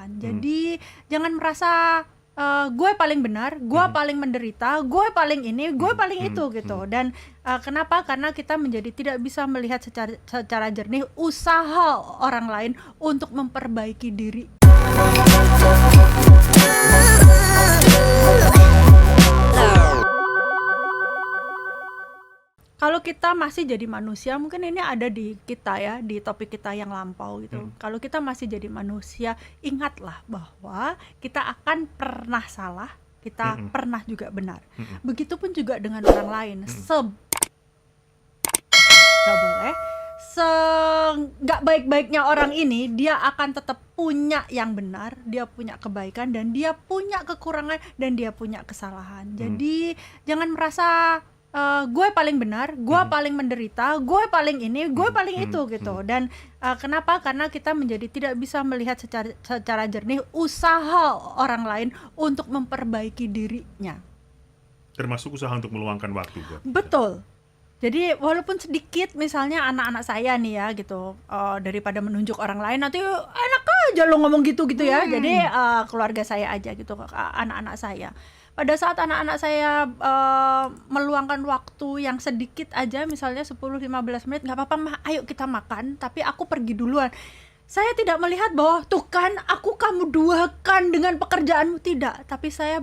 kesalahan. Jadi jangan merasa gue paling benar, gue paling menderita, gue paling ini, gue paling itu gitu. Dan kenapa? Karena kita menjadi tidak bisa melihat secara jernih usaha orang lain untuk memperbaiki diri. Kalau kita masih jadi manusia, mungkin ini ada di kita ya, di topik kita yang lampau gitu. Kalau kita masih jadi manusia, ingatlah bahwa kita akan pernah salah, kita pernah juga benar. Begitupun juga dengan orang lain. Gak boleh. Gak baik-baiknya orang ini, dia akan tetap punya yang benar, dia punya kebaikan, dan dia punya kekurangan, dan dia punya kesalahan. Jadi jangan merasa gue paling benar, gue paling menderita, gue paling ini, gue paling itu gitu. Dan kenapa? Karena kita menjadi tidak bisa melihat secara jernih usaha orang lain untuk memperbaiki dirinya. Termasuk usaha untuk meluangkan waktu buat kita. Betul. Jadi walaupun sedikit, misalnya anak-anak saya nih ya gitu, daripada menunjuk orang lain, nanti enak aja lo ngomong gitu ya. Jadi keluarga saya aja gitu, anak-anak saya. Pada saat anak-anak saya meluangkan waktu yang sedikit aja, misalnya 10-15 menit, gak apa-apa mah, ayo kita makan, tapi aku pergi duluan. Saya tidak melihat bahwa tuh kan aku kamu duakan dengan pekerjaanmu, tidak. Tapi saya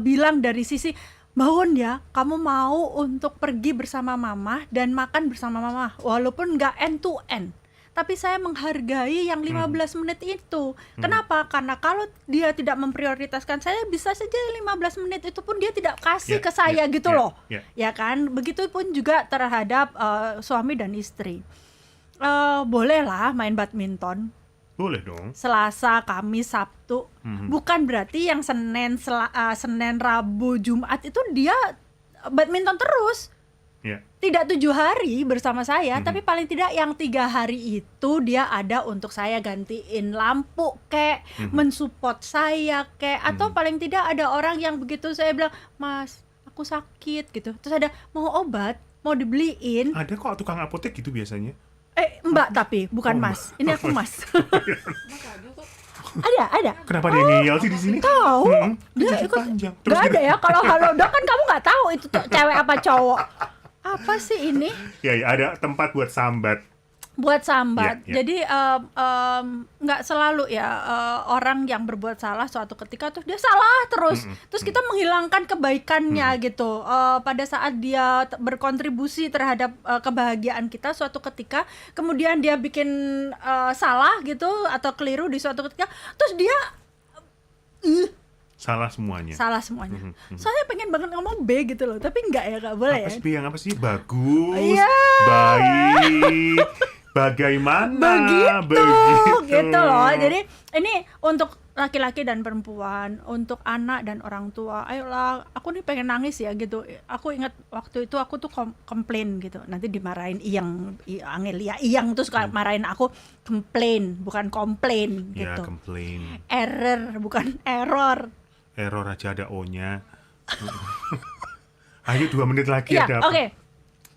bilang dari sisi, bangun ya, kamu mau untuk pergi bersama mama dan makan bersama mama, walaupun gak end to end. Tapi saya menghargai yang 15 menit itu. Kenapa? Karena kalau dia tidak memprioritaskan saya, bisa saja 15 menit itu pun dia tidak kasih ke saya gitu loh. Ya kan? Begitupun juga terhadap suami dan istri. Bolehlah main badminton. Boleh dong. Selasa, Kamis, Sabtu. Bukan berarti yang Senin, Rabu, Jumat itu dia badminton terus. Tidak 7 hari bersama saya, tapi paling tidak yang 3 hari itu dia ada untuk saya gantiin lampu kek, mensupport saya kek, atau paling tidak ada orang yang begitu saya bilang, Mas, aku sakit gitu, terus ada mau obat, mau dibeliin. Ada kok tukang apotek gitu biasanya. Mbak, tapi bukan Mas. Ini aku Mas. Ada. Kenapa dia ngeyel sih di sini? Tahu. Dia ikut. Gak ada ya. Kalau halodoc kan kamu nggak tahu itu cewek apa cowok. Apa sih ini? Ya, ada tempat buat sambat. Jadi nggak selalu ya orang yang berbuat salah suatu ketika tuh dia salah terus. Terus kita menghilangkan kebaikannya gitu. Pada saat dia berkontribusi terhadap kebahagiaan kita suatu ketika, kemudian dia bikin salah gitu atau keliru di suatu ketika, terus dia salah semuanya. Saya pengen banget ngomong B gitu loh, tapi enggak ya, enggak boleh. Apa sih? Bagus, baik, bagaimana? Begitu gitu loh. Jadi ini untuk laki-laki dan perempuan, untuk anak dan orang tua. Ayolah, aku nih pengen nangis ya gitu. Aku ingat waktu itu aku tuh komplain gitu. Nanti dimarahin Angelia terus marahin aku, komplain bukan komplain gitu. Ya, komplain. Error bukan error. Error aja ada O-nya. Ayo 2 menit lagi ya, ada apa? Oke.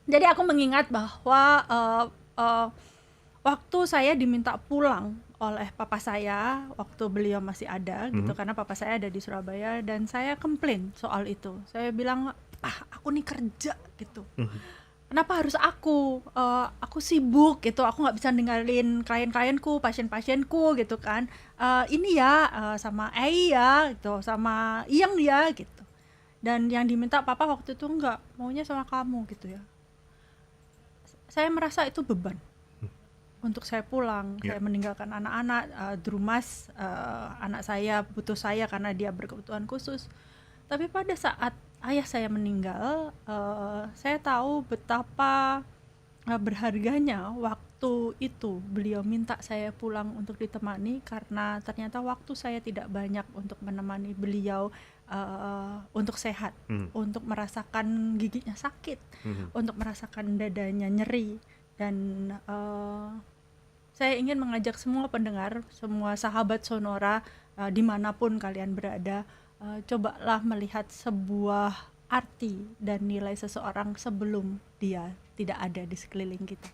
Jadi aku mengingat bahwa waktu saya diminta pulang oleh papa saya waktu beliau masih ada gitu, karena papa saya ada di Surabaya, dan saya komplain soal itu. Saya bilang, aku nih kerja gitu. Kenapa harus aku sibuk gitu, aku nggak bisa ninggalin klien-klienku, pasien-pasienku gitu kan. Ini ya sama ya gitu, sama Iyang ya gitu. Dan yang diminta papa waktu itu nggak, maunya sama kamu gitu ya. Saya merasa itu beban untuk saya pulang. Saya meninggalkan anak-anak, Drumas, anak saya butuh saya karena dia berkebutuhan khusus. Tapi pada saat ayah saya meninggal, saya tahu betapa berharganya waktu itu beliau minta saya pulang untuk ditemani, karena ternyata waktu saya tidak banyak untuk menemani beliau untuk sehat, untuk merasakan giginya sakit, untuk merasakan dadanya nyeri. Dan saya ingin mengajak semua pendengar, semua sahabat Sonora, dimanapun kalian berada, cobalah melihat sebuah arti dan nilai seseorang sebelum dia tidak ada di sekeliling kita.